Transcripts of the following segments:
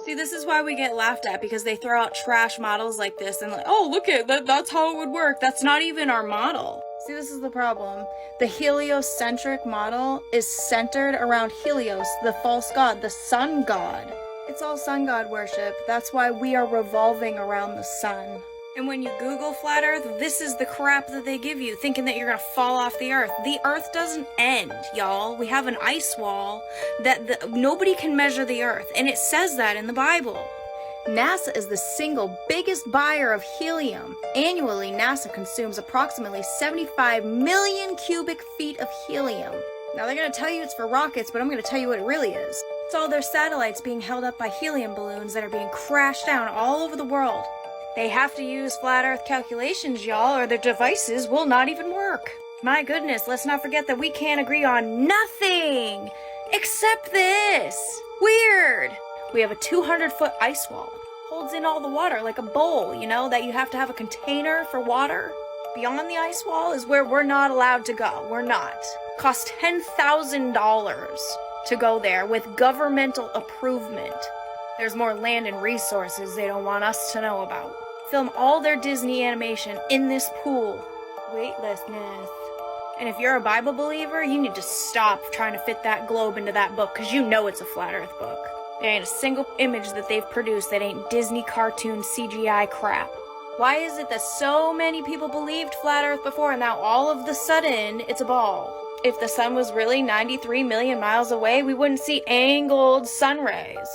See, this is why we get laughed at, because they throw out trash models like this and like, oh, look at that, that's how it would work. That's not even our model. See, this is the problem. The heliocentric model is centered around Helios, the false god, the sun god. It's all sun god worship. That's why we are revolving around the sun. And when you Google flat earth, this is the crap that they give you, thinking that you're gonna fall off the earth. The earth doesn't end, y'all. We have an ice wall that nobody can measure the earth, and it says that in the Bible. NASA is the single biggest buyer of helium. Annually, NASA consumes approximately 75 million cubic feet of helium. Now, they're gonna tell you it's for rockets, but I'm gonna tell you what it really is. It's all their satellites being held up by helium balloons that are being crashed down all over the world. They have to use flat earth calculations, y'all, or their devices will not even work. My goodness, let's not forget that we can't agree on nothing except this. Weird. We have a 200-foot ice wall. Holds in all the water like a bowl, you know, that you have to have a container for water. Beyond the ice wall is where we're not allowed to go. We're not. Cost $10,000 to go there with governmental approval. There's more land and resources they don't want us to know about. Film all their Disney animation in this pool. Weightlessness. And if you're a Bible believer, you need to stop trying to fit that globe into that book, because you know it's a flat earth book. There ain't a single image that they've produced that ain't Disney cartoon CGI crap. Why is it that so many people believed flat earth before and now all of the sudden it's a ball? If the sun was really 93 million miles away, we wouldn't see angled sun rays.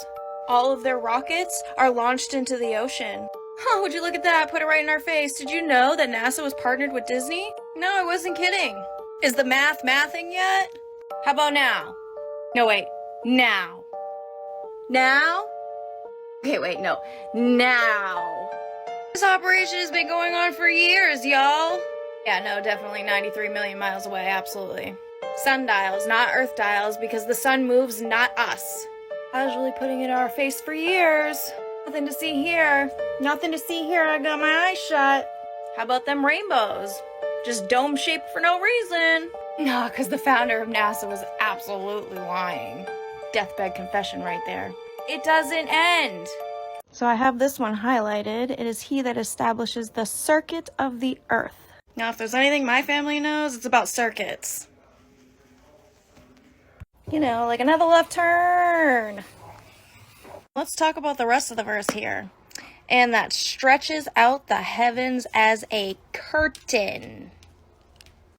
All of their rockets are launched into the ocean. Oh, would you look at that? Put it right in our face. Did you know that NASA was partnered with Disney? No, I wasn't kidding. Is the mathing yet? How about now? No, wait. Now. Now? Okay, wait, no. Now. This operation has been going on for years, y'all. Yeah, no, definitely 93 million miles away, absolutely. Sundials, not Earth dials, because the sun moves, not us. Casually putting it in our face for years. Nothing to see here. Nothing to see here. I got my eyes shut. How about them rainbows? Just dome-shaped for no reason. No, because the founder of NASA was absolutely lying. Deathbed confession right there. It doesn't end. So I have this one highlighted. It is he that establishes the circuit of the earth. Now, if there's anything my family knows, it's about circuits. You know, like another left turn. Let's talk about the rest of the verse here. And that stretches out the heavens as a curtain.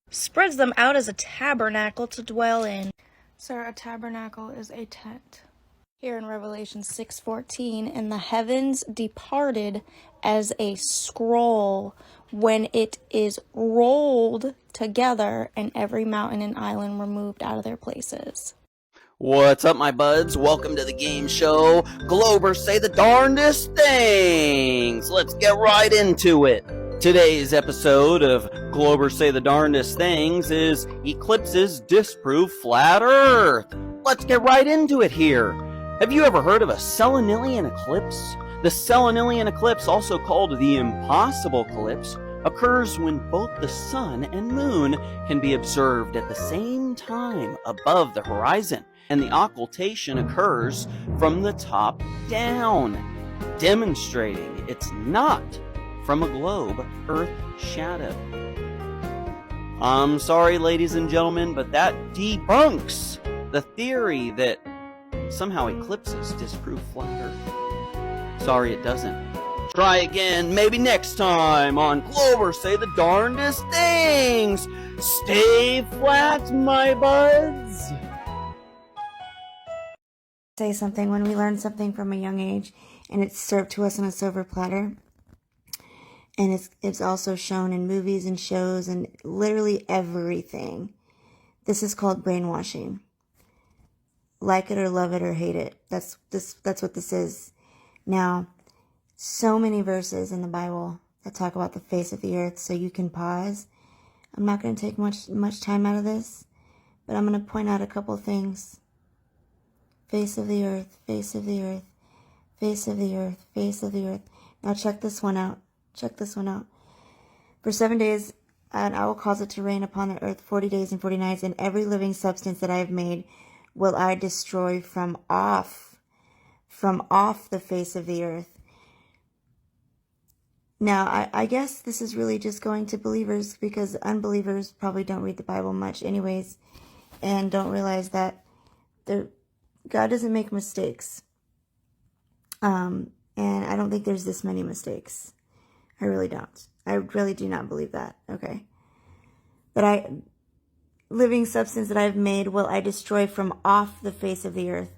Spreads them out as a tabernacle to dwell in. Sir, a tabernacle is a tent. Here in Revelation 6:14, and the heavens departed as a scroll when it is rolled together, and every mountain and island were moved out of their places. What's up, my buds? Welcome to the game show. Globers say the darndest things. Let's get right into it. Today's episode of Globers Say the Darndest Things is Eclipses Disprove Flat Earth. Let's get right into it here. Have you ever heard of a Satelloon eclipse? The Satelloon eclipse, also called the impossible eclipse, occurs when both the sun and moon can be observed at the same time above the horizon, and the occultation occurs from the top down, demonstrating it's not from a globe Earth shadow. I'm sorry, ladies and gentlemen, but that debunks the theory that somehow eclipses disprove flat Earth. Sorry, it doesn't. Try again, maybe next time on Globers Say the Darndest Things. Stay flat, my buds. Say something when we learn something from a young age, and it's served to us on a silver platter. And it's also shown in movies and shows and literally everything. This is called brainwashing. Like it or love it or hate it. That's what this is. Now, so many verses in the Bible that talk about the face of the earth, so you can pause. I'm not going to take much time out of this, but I'm going to point out a couple things. Face of the earth, face of the earth, face of the earth, face of the earth. Now check this one out. Check this one out. For 7 days, and I will cause it to rain upon the earth 40 days and 40 nights, and every living substance that I have made will I destroy from off from off the face of the earth. Now, I guess this is really just going to believers, because unbelievers probably don't read the Bible much anyways, and don't realize that God doesn't make mistakes. And I don't think there's this many mistakes. I really don't. I really do not believe that. Okay. That living substance that I've made will I destroy from off the face of the earth.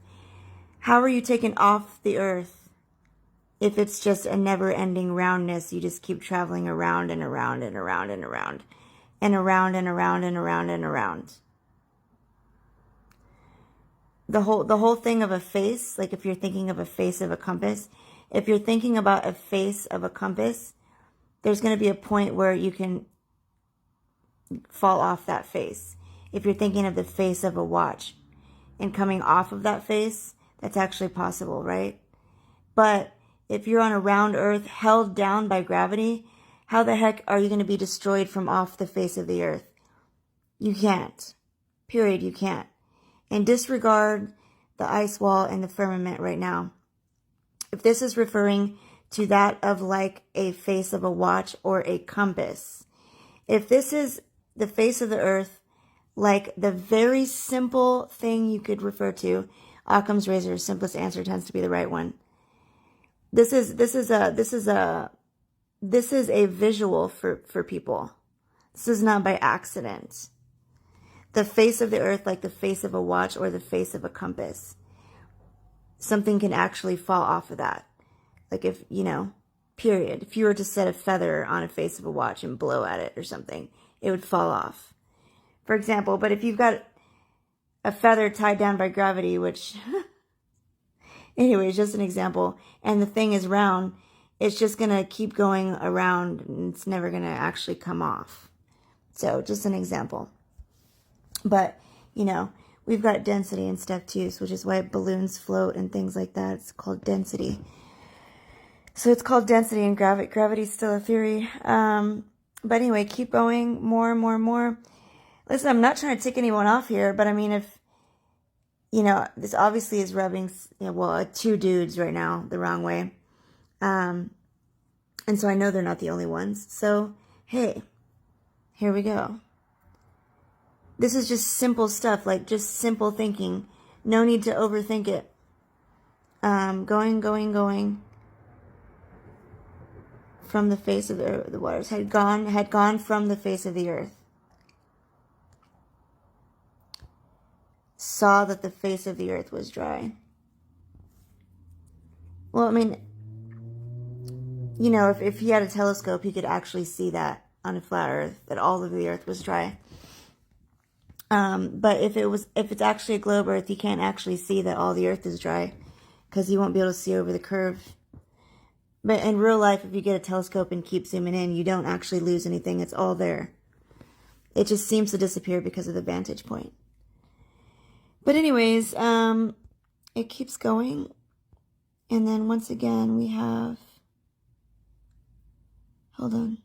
How are you taken off the earth if it's just a never-ending roundness? You just keep traveling around and around and around and around and around and around and around and around. The whole thing of a face, like if you're thinking of a face of a compass, if you're thinking about a face of a compass, there's going to be a point where you can fall off that face. If you're thinking of the face of a watch and coming off of that face, that's actually possible, right? But if you're on a round earth held down by gravity, how the heck are you going to be destroyed from off the face of the earth? You can't. Period, you can't. And disregard the ice wall and the firmament right now. If this is referring to that of like a face of a watch or a compass, if this is the face of the earth, like the very simple thing you could refer to, Occam's razor, simplest answer tends to be the right one. This is a visual for people. This is not by accident. The face of the earth, like the face of a watch or the face of a compass. Something can actually fall off of that. Like if, period. If you were to set a feather on a face of a watch and blow at it or something, it would fall off. For example, but if you've got a feather tied down by gravity, which, anyways, just an example, and the thing is round, it's just going to keep going around and it's never going to actually come off. So just an example. But, we've got density and stuff too, which is why balloons float and things like that. It's called density. So it's called density and gravity. Gravity's still a theory. But anyway, keep going, more and more and more. Listen, I'm not trying to tick anyone off here, but I mean, if, this obviously is rubbing, two dudes right now the wrong way. And so I know they're not the only ones. So, hey, here we go. This is just simple stuff, like just simple thinking. No need to overthink it. Going. From the face of the waters. Had gone from the face of the earth. Saw that the face of the earth was dry. Well, I mean, if he had a telescope, he could actually see that on a flat earth, that all of the earth was dry. But if it's actually a globe earth, you can't actually see that all the earth is dry because you won't be able to see over the curve. But in real life, if you get a telescope and keep zooming in, you don't actually lose anything. It's all there. It just seems to disappear because of the vantage point. But anyways, it keeps going. And then once again, we have, hold on.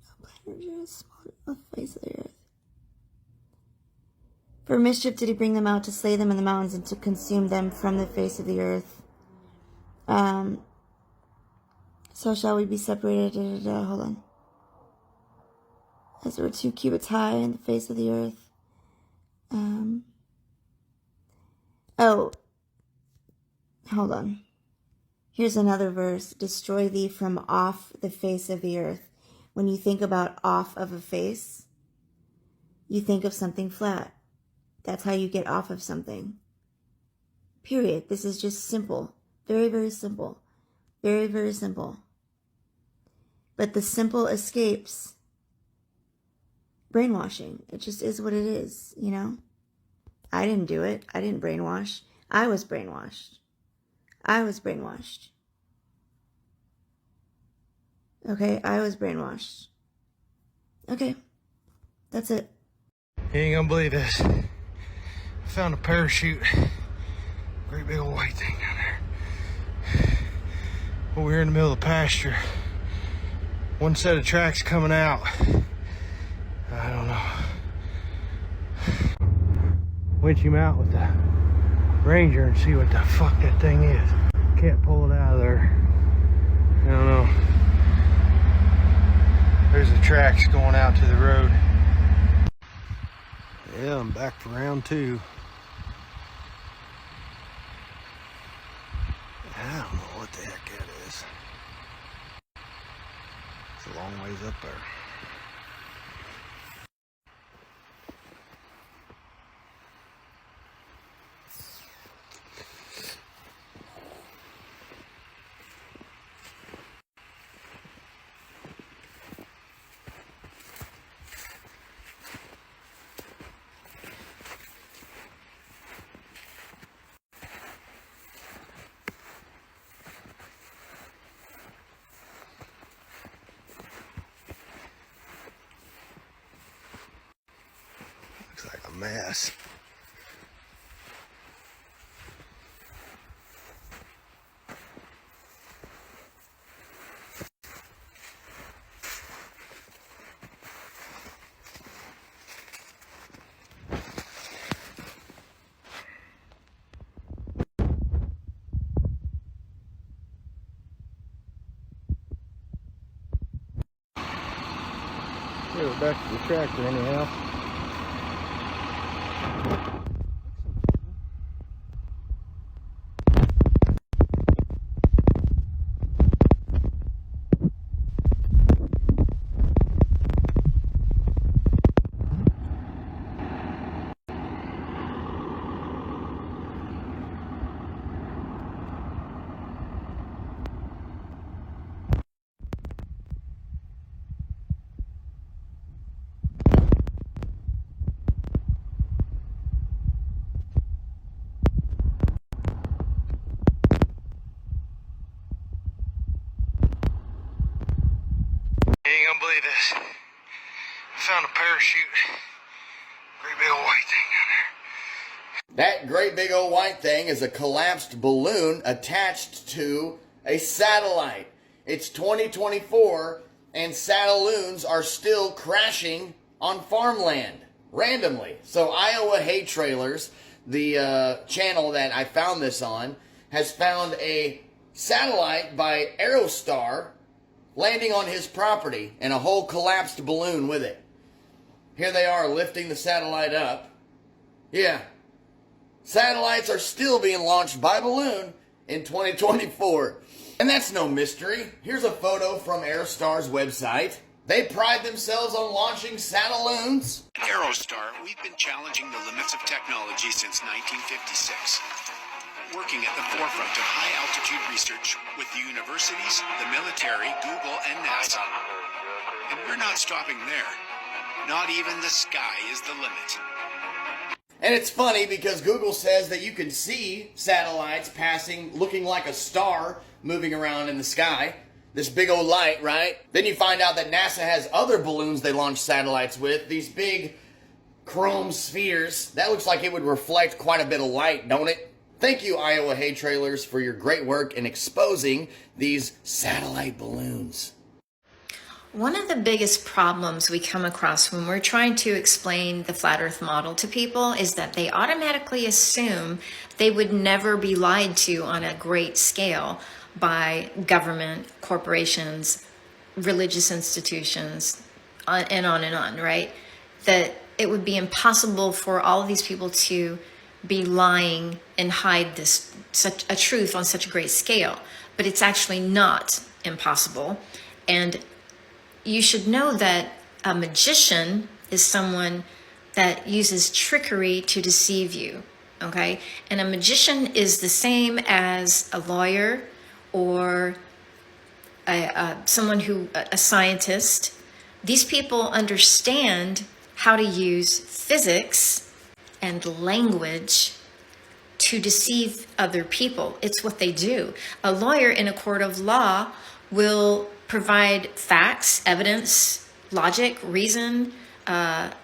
No planet is small on the face of the earth. For mischief did he bring them out to slay them in the mountains and to consume them from the face of the earth. So shall we be separated, hold on. As there were 2 cubits high in the face of the earth. Hold on. Here's another verse. Destroy thee from off the face of the earth. When you think about off of a face, you think of something flat. That's how you get off of something. Period. This is just simple. Very, very simple. Very, very simple. But the simple escapes brainwashing. It just is what it is, I didn't do it. I didn't brainwash. I was brainwashed. Okay, I was brainwashed. Okay, that's it. You ain't gonna believe this. I found a parachute. Great big old white thing down there. Well, we're in the middle of the pasture. One set of tracks coming out. I don't know. Winch him out with the Ranger and see what the fuck that thing is. Can't pull it out of there. I don't know. There's the tracks going out to the road. Yeah, I'm back for round 2. I don't know what the heck that is. It's a long ways up there. Looks like a mess. Yeah, we're back to the tractor anyhow. You ain't gonna believe this. I found a parachute. Great big old white thing down there. That great big old white thing is a collapsed balloon attached to a satellite. It's 2024 and Satelloons are still crashing on farmland randomly. So Iowa Hay Trailers, the channel that I found this on, has found a satellite by Aerostar landing on his property and a whole collapsed balloon with it. Here they are lifting the satellite up. Yeah. Satellites are still being launched by balloon in 2024. And that's no mystery. Here's a photo from Aerostar's website. They pride themselves on launching Satelloons. At Aerostar, we've been challenging the limits of technology since 1956. Working at the forefront of high-altitude research with the universities, the military, Google, and NASA. And we're not stopping there. Not even the sky is the limit. And it's funny because Google says that you can see satellites passing, looking like a star moving around in the sky. This big old light, right? Then you find out that NASA has other balloons they launch satellites with. These big chrome spheres. That looks like it would reflect quite a bit of light, don't it? Thank you, Iowa Hay Trailers, for your great work in exposing these satellite balloons. One of the biggest problems we come across when we're trying to explain the flat earth model to people is that they automatically assume they would never be lied to on a great scale by government, corporations, religious institutions, and on, right? That it would be impossible for all of these people to be lying and hide this such a truth on such a great scale. But it's actually not impossible. And you should know that a magician is someone that uses trickery to deceive you, okay? And a magician is the same as a lawyer or someone a scientist. These people understand how to use physics and language to deceive other people. It's what they do. A lawyer in a court of law will provide facts, evidence, logic, reason,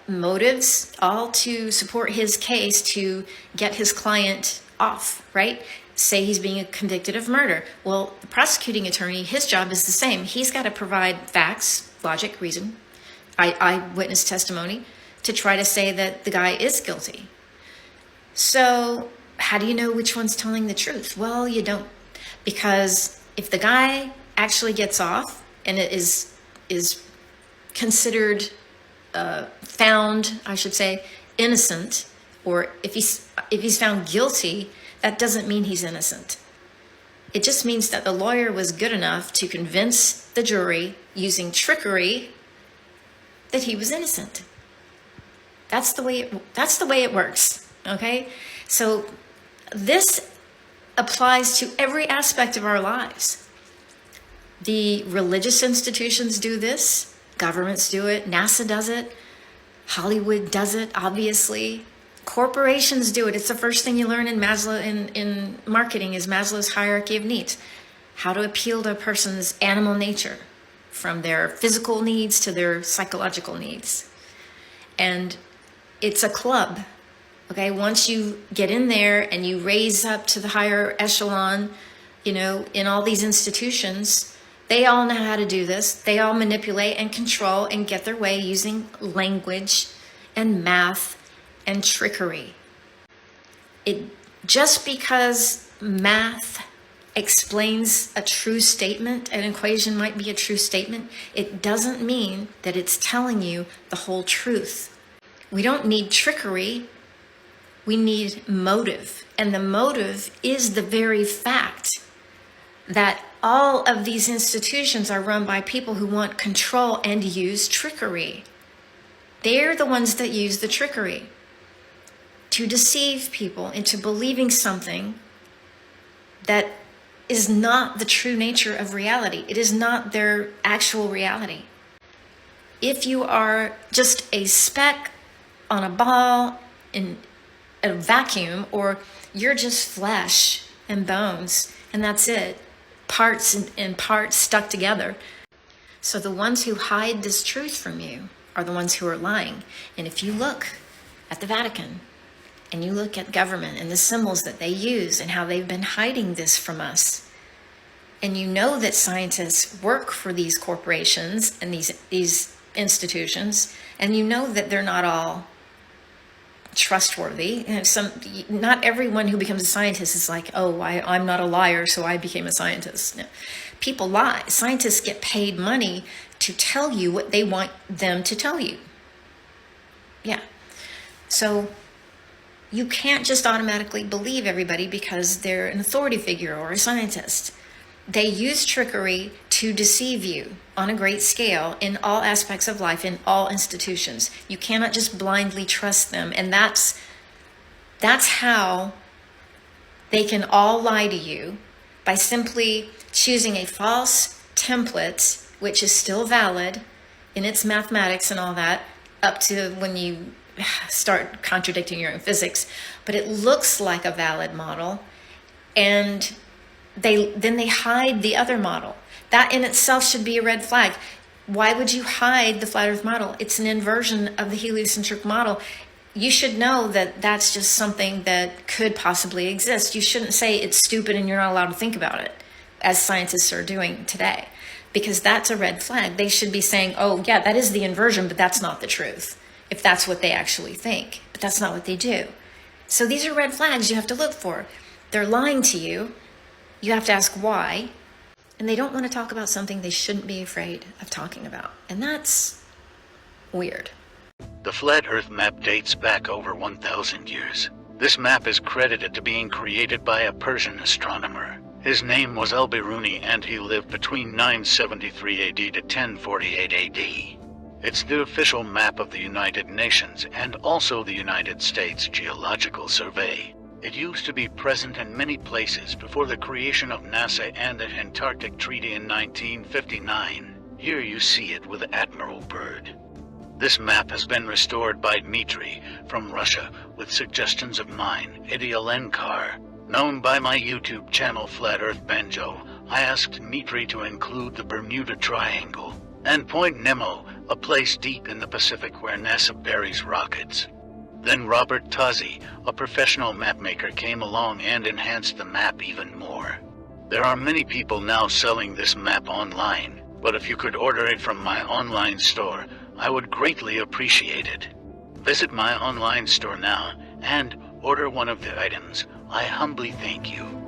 motives, all to support his case to get his client off, right? Say he's being convicted of murder. Well, the prosecuting attorney, his job is the same. He's got to provide facts, logic, reason, eyewitness testimony to try to say that the guy is guilty. So how do you know which one's telling the truth? Well, you don't. Because if the guy actually gets off and it is considered found, I should say, innocent, or if he's found guilty, that doesn't mean he's innocent. It just means that the lawyer was good enough to convince the jury using trickery that he was innocent. That's the way it works. Okay? So this applies to every aspect of our lives. The religious institutions do this, governments do it, NASA does it, Hollywood does it, obviously. Corporations do it. It's the first thing you learn in in marketing is Maslow's hierarchy of needs. How to appeal to a person's animal nature, from their physical needs to their psychological needs. And it's a club. Okay, once you get in there and you raise up to the higher echelon, in all these institutions, they all know how to do this. They all manipulate and control and get their way using language and math and trickery. Just because math explains a true statement, an equation might be a true statement, it doesn't mean that it's telling you the whole truth. We don't need trickery. We need motive. And the motive is the very fact that all of these institutions are run by people who want control and use trickery. They're the ones that use the trickery to deceive people into believing something that is not the true nature of reality. It is not their actual reality. If you are just a speck on a ball in a vacuum, or you're just flesh and bones, and that's it, parts and parts stuck together. So the ones who hide this truth from you are the ones who are lying. And if you look at the Vatican, and you look at government and the symbols that they use and how they've been hiding this from us, and you know that scientists work for these corporations and these institutions, and you know that they're not all trustworthy. Not everyone who becomes a scientist is like, oh, I'm not a liar, so I became a scientist. No. People lie. Scientists get paid money to tell you what they want them to tell you. Yeah. So you can't just automatically believe everybody because they're an authority figure or a scientist. They use trickery to deceive you on a great scale in all aspects of life, in all institutions. You cannot just blindly trust them. And that's how they can all lie to you, by simply choosing a false template, which is still valid in its mathematics and all that, up to when you start contradicting your own physics. But it looks like a valid model, and then they hide the other model. That in itself should be a red flag. Why would you hide the flat earth model? It's an inversion of the heliocentric model. You should know that that's just something that could possibly exist. You shouldn't say it's stupid and you're not allowed to think about it, as scientists are doing today, because that's a red flag. They should be saying, oh yeah, that is the inversion, but that's not the truth, if that's what they actually think. But that's not what they do. So these are red flags you have to look for. They're lying to you. You have to ask why. And they don't want to talk about something they shouldn't be afraid of talking about. And that's weird. The flat Earth map dates back over 1,000 years. This map is credited to being created by a Persian astronomer. His name was Al-Biruni, and he lived between 973 AD to 1048 AD. It's the official map of the United Nations and also the United States Geological Survey. It used to be present in many places before the creation of NASA and the Antarctic Treaty in 1959. Here you see it with Admiral Byrd. This map has been restored by Dmitry from Russia with suggestions of mine, Eddie Alenkar. Known by my YouTube channel Flat Earth Banjo, I asked Dmitry to include the Bermuda Triangle and Point Nemo, a place deep in the Pacific where NASA buries rockets. Then Robert Tozzi, a professional mapmaker, came along and enhanced the map even more. There are many people now selling this map online, but if you could order it from my online store, I would greatly appreciate it. Visit my online store now and order one of the items. I humbly thank you